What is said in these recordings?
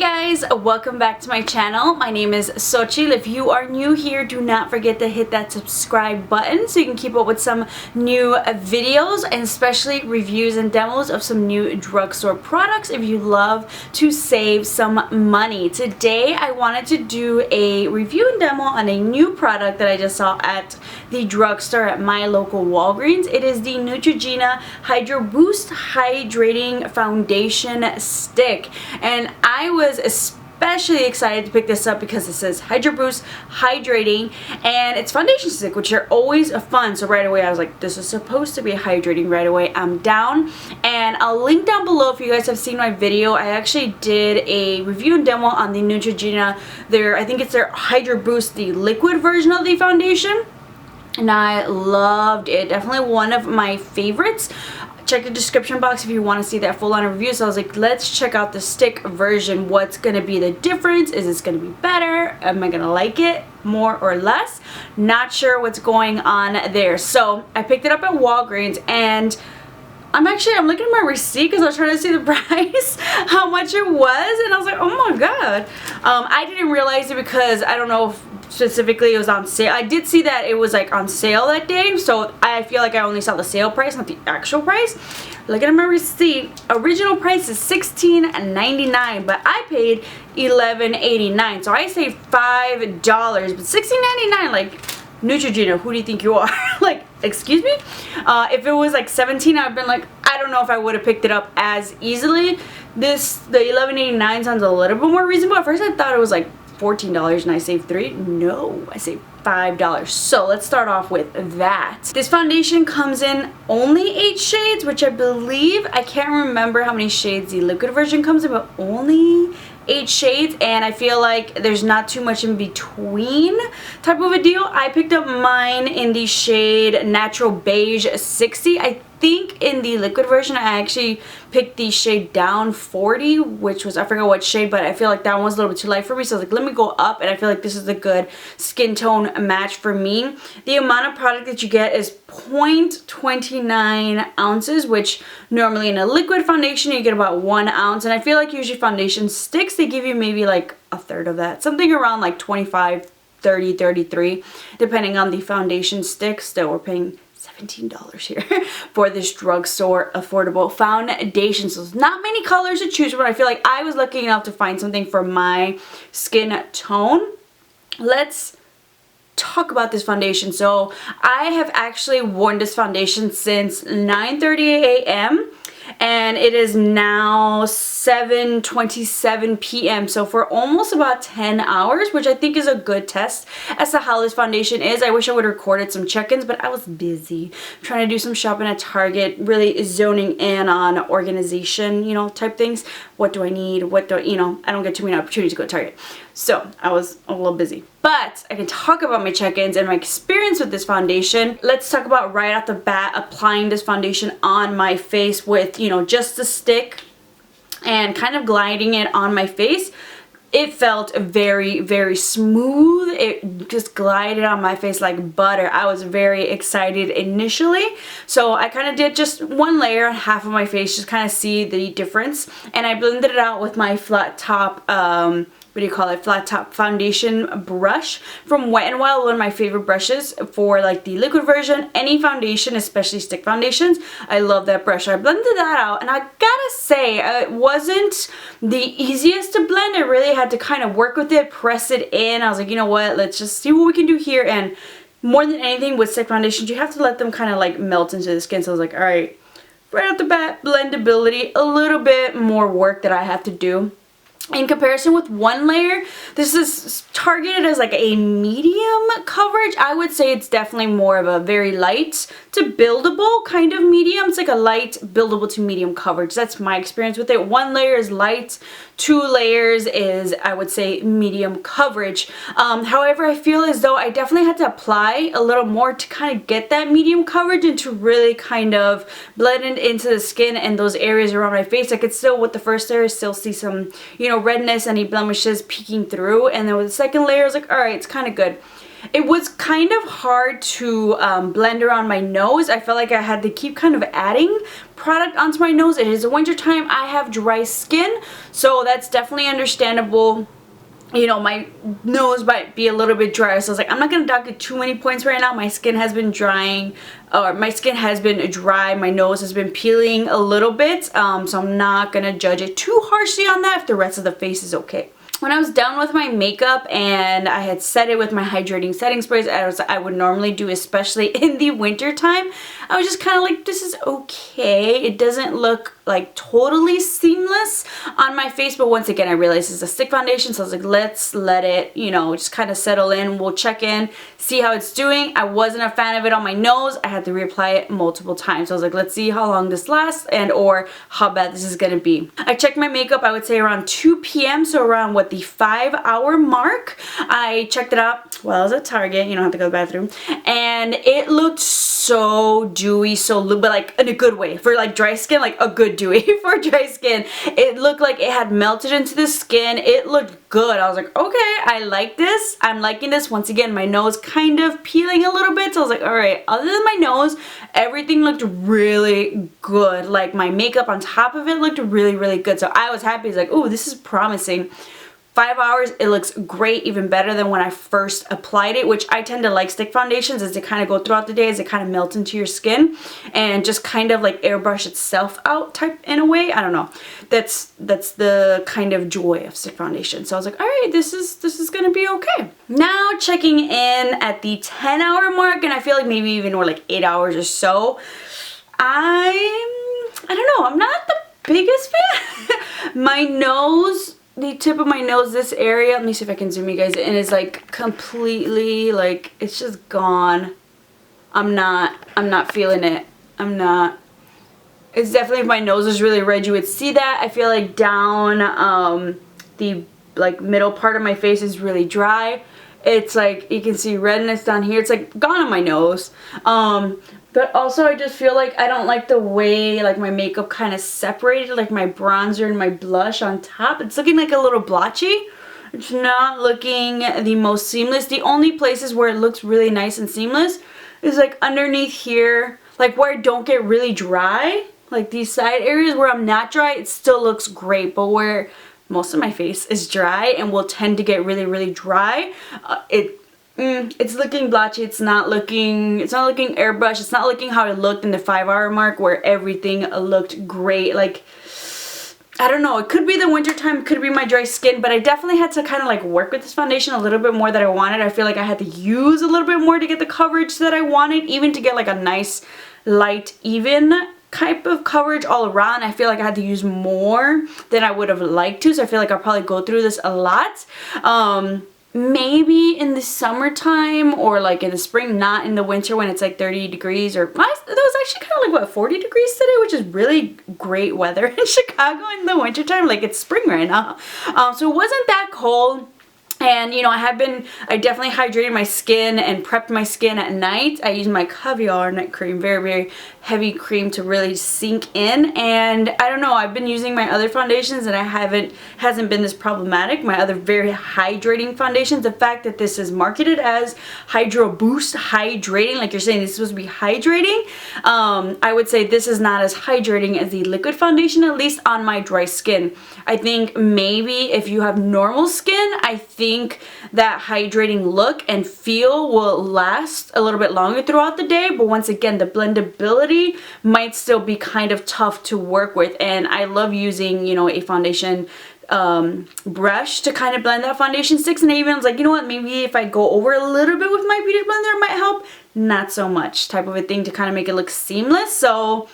guys, welcome back to my channel. My name is Xochitl. If you are new here, do not forget to hit that subscribe button so you can keep up with some new videos and especially reviews and demos of some new drugstore products if you love to save some money. Today I wanted to do a review and demo on a new product that I just saw at the drugstore at my local Walgreens. It is the Neutrogena Hydro Boost Hydrating Foundation Stick, and I was especially excited to pick this up because it says Hydro Boost Hydrating and it's foundation stick, which are always fun. So right away I was like, this is supposed to be hydrating. Right away I'm down, and I'll link down below if you guys have seen my video. I actually did a review and demo on the Neutrogena, I think it's their Hydro Boost, the liquid version of the foundation, and I loved it. Definitely one of my favorites. Check the description box if you want to see that full-on review. So I was like, let's check out the stick version. What's going to be the difference? Is this going to be better? Am I going to like it more or less? Not sure what's going on there. So I picked it up at Walgreens, and I'm looking at my receipt because I was trying to see the price, how much it was, and I was like, oh my god. I didn't realize it because I don't know if specifically it was on sale. I did see that it was like on sale that day, so I feel like I only saw the sale price, not the actual price. Looking at my receipt, original price is $16.99, but I paid $11.89, so I saved $5, but $16.99, like, Neutrogena, who do you think you are? Like, excuse me? If it was like $17, I've been like, I don't know if I would have picked it up as easily. The $11.89 sounds a little bit more reasonable. At first I thought it was like $14 and I saved $3. No, I saved $5. So let's start off with that. This foundation comes in only 8 shades, which I believe, I can't remember how many shades the liquid version comes in, but only 8 shades, and I feel like there's not too much in between type of a deal. I picked up mine in the shade Natural Beige 60. I think in the liquid version I actually picked the shade Down 40, which was, I forgot what shade, but I feel like that one was a little bit too light for me, so I was like, let me go up, and I feel like this is a good skin tone match for me. The amount of product that you get is 0.29 ounces, which normally in a liquid foundation you get about 1 ounce, and I feel like usually foundation sticks, they give you maybe like a third of that, something around like 25, 30, 33, depending on the foundation stick. Still, we're paying $17 here for this drugstore affordable foundation. So there's not many colors to choose from. I feel like I was lucky enough to find something for my skin tone. Let's talk about this foundation. So I have actually worn this foundation since 9:30 a.m. and it is now 7:27 p.m. so for almost about 10 hours, which I think is a good test as to how this foundation is. I wish I would have recorded some check-ins, but I was busy trying to do some shopping at Target, really zoning in on organization, you know, type things. What do I need? What do I don't get too many opportunities to go to Target, so I was a little busy. But I can talk about my check-ins and my experience with this foundation. Let's talk about right off the bat applying this foundation on my face with, you know, just the stick and kind of gliding it on my face. It felt very, very smooth. It just glided on my face like butter. I was very excited initially. So I kind of did just one layer on half of my face, just kind of see the difference. And I blended it out with my flat top, flat top foundation brush from Wet n Wild, one of my favorite brushes for like the liquid version. Any foundation, especially stick foundations, I love that brush. I blended that out, and I gotta say, it wasn't the easiest to blend. I really had to kind of work with it, press it in. I was like, you know what, let's just see what we can do here. And more than anything with stick foundations, you have to let them kind of like melt into the skin. So I was like, all right, right off the bat, blendability, a little bit more work that I have to do. In comparison with one layer, this is targeted as like a medium coverage. I would say it's definitely more of a very light to buildable kind of medium. It's like a light buildable to medium coverage. That's my experience with it. One layer is light, 2 layers is, I would say, medium coverage. However, I feel as though I definitely had to apply a little more to kind of get that medium coverage and to really kind of blend it into the skin and those areas around my face. I could still, with the first layer, still see some, you know, redness, any blemishes peeking through, and then with the second layer I was like, alright, it's kind of good. it was kind of hard to blend around my nose. I felt like I had to keep kind of adding product onto my nose. It is winter time. I have dry skin, so that's definitely understandable. You know, my nose might be a little bit dry, so I was like, I'm not gonna dock it too many points right now. My skin has been drying, or my skin has been dry, my nose has been peeling a little bit, so I'm not gonna judge it too harshly on that if the rest of the face is okay. When I was done with my makeup and I had set it with my hydrating setting sprays, as I would normally do, especially in the winter time, I was just kind of like, this is okay. It doesn't look like totally seamless on my face, but once again I realized it's a stick foundation, so I was like, let's let it, you know, just kind of settle in. We'll check in, see how it's doing. I wasn't a fan of it on my nose. I had to reapply it multiple times, so I was like, let's see how long this lasts and or how bad this is gonna be. I checked my makeup, I would say around 2 p.m. so around what, the 5-hour mark. I checked it out while I was at Target, you don't have to go to the bathroom, and it looked so dewy, so but like in a good way. For like dry skin, like a good dewy for dry skin. It looked like it had melted into the skin. It looked good. I was like, okay, I like this. I'm liking this. Once again, my nose kind of peeling a little bit, so I was like, all right, other than my nose, everything looked really good. Like my makeup on top of it looked really, really good, so I was happy. It's like, oh, this is promising. 5 hours, it looks great, even better than when I first applied it, which I tend to like stick foundations as they kind of go throughout the day, as they kind of melt into your skin and just kind of like airbrush itself out type in a way. I don't know. That's the kind of joy of stick foundation. So I was like, all right, this is gonna be okay. Now checking in at the 10-hour mark, and I feel like maybe even more like 8 hours or so. I don't know, I'm not the biggest fan. My nose, the tip of my nose, this area, let me see if I can zoom you guys in, is like completely, like, it's just gone. I'm not feeling it. I'm not. It's definitely, if my nose is really red, you would see that. I feel like down the like middle part of my face is really dry. It's like, you can see redness down here. It's like gone on my nose. But also I just feel like I don't like the way like my makeup kind of separated, like my bronzer and my blush on top. It's looking like a little blotchy. It's not looking the most seamless. The only places where it looks really nice and seamless is like underneath here, like where I don't get really dry. Like these side areas where I'm not dry, it still looks great, but where most of my face is dry and will tend to get really, really dry, it's looking blotchy. It's not looking airbrushed. It's not looking how it looked in the 5-hour mark where everything looked great. Like, I don't know, it could be the winter time, could be my dry skin, but I definitely had to kind of like work with this foundation a little bit more than I wanted. I feel like I had to use a little bit more to get the coverage that I wanted, even to get like a nice light even type of coverage all around. I feel like I had to use more than I would have liked to, so I feel like I'll probably go through this a lot. Maybe in the summertime or like in the spring, not in the winter when it's like 30 degrees or, that was actually kind of like, what, 40 degrees today, which is really great weather in Chicago in the wintertime. Like, it's spring right now. So it wasn't that cold. And, you know, I definitely hydrated my skin and prepped my skin at night. I used my Caviar night cream, very, very heavy cream to really sink in. And I don't know, I've been using my other foundations and hasn't been this problematic. My other very hydrating foundations, the fact that this is marketed as Hydro Boost Hydrating, like you're saying this is supposed to be hydrating, I would say this is not as hydrating as the liquid foundation, at least on my dry skin. I think maybe if you have normal skin, I think that hydrating look and feel will last a little bit longer throughout the day, but once again, the blendability might still be kind of tough to work with. And I love using, you know, a foundation brush to kind of blend that foundation sticks, and I even was like, you know what, maybe if I go over a little bit with my beauty blender, it might help. Not so much type of a thing to kind of make it look seamless. So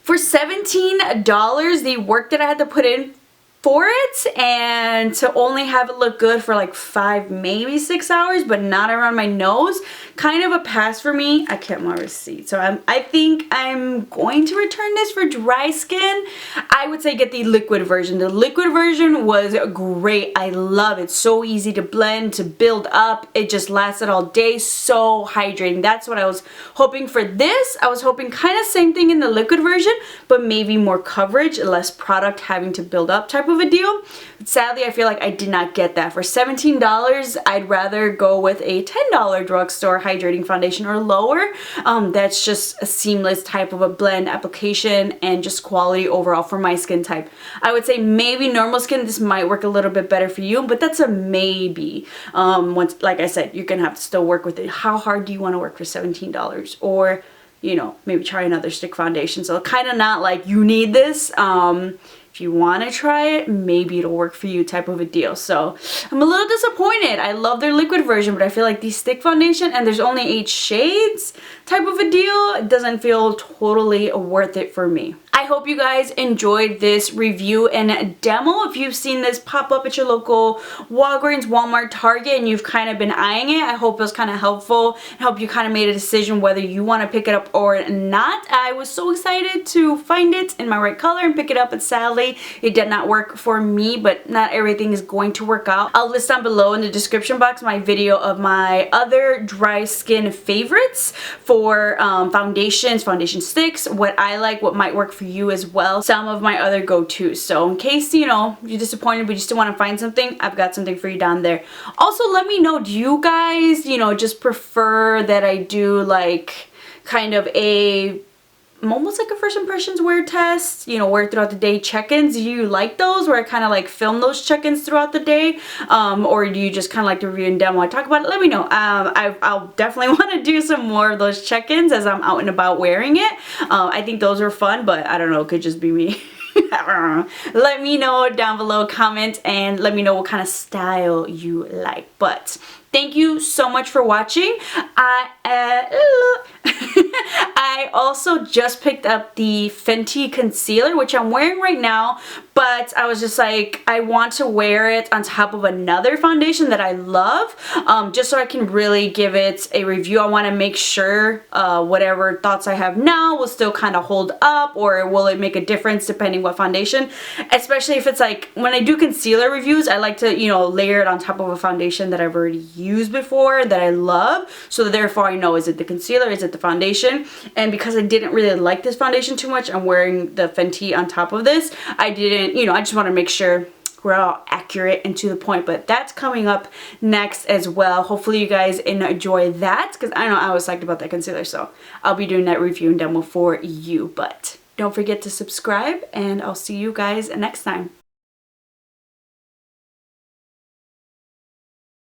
for $17, the work that I had to put in for it, and to only have it look good for like 5, maybe 6 hours, but not around my nose, kind of a pass for me. I kept my receipt, so I think I'm going to return this for dry skin. I would say get the liquid version. The liquid version was great. I love it. So easy to blend, to build up. It just lasted all day. So hydrating. That's what I was hoping for this. I was hoping kind of same thing in the liquid version, but maybe more coverage, less product having to build up type of of a deal. But sadly, I feel like I did not get that. For $17, I'd rather go with a $10 drugstore hydrating foundation or lower. That's just a seamless type of a blend application and just quality overall for my skin type. I would say maybe normal skin, this might work a little bit better for you, but that's a maybe. Once, like I said, you're gonna have to still work with it. How hard do you want to work for $17? Or, you know, maybe try another stick foundation. So kind of not like you need this. If you want to try it, maybe it'll work for you type of a deal. So I'm a little disappointed. I love their liquid version, but I feel like the stick foundation, and there's only 8 shades type of a deal, it doesn't feel totally worth it for me. I hope you guys enjoyed this review and demo. If you've seen this pop up at your local Walgreens, Walmart, Target, and you've kind of been eyeing it, I hope it was kind of helpful. I hope you kind of made a decision whether you want to pick it up or not. I was so excited to find it in my right color and pick it up, but sadly it did not work for me, but not everything is going to work out. I'll list down below in the description box my video of my other dry skin favorites for foundations, foundation sticks, what I like, what might work for you as well, some of my other go-tos. So in case, you know, you're disappointed but you still want to find something, I've got something for you down there. Also, let me know, do you guys, you know, just prefer that I do like kind of a almost like a first impressions wear test, you know, wear throughout the day check-ins? Do you like those where I kind of like film those check-ins throughout the day, or do you just kind of like to review and demo and talk about it? Let me know. I'll definitely want to do some more of those check-ins as I'm out and about wearing it. I think those are fun, but I don't know, it could just be me. Let me know down below, comment, and let me know what kind of style you like. But thank you so much for watching. I also just picked up the Fenty concealer, which I'm wearing right now, but I was just like, I want to wear it on top of another foundation that I love, just so I can really give it a review. I want to make sure whatever thoughts I have now will still kind of hold up, or will it make a difference depending what foundation, especially if it's like, when I do concealer reviews, I like to, you know, layer it on top of a foundation that I've already used before that I love, so therefore I know, is it the concealer, is it the foundation? And because I didn't really like this foundation too much, I'm wearing the Fenty on top of this. I didn't, you know, I just want to make sure we're all accurate and to the point, but that's coming up next as well. Hopefully you guys enjoy that, because I know I was psyched about that concealer, so I'll be doing that review and demo for you. But don't forget to subscribe, and I'll see you guys next time.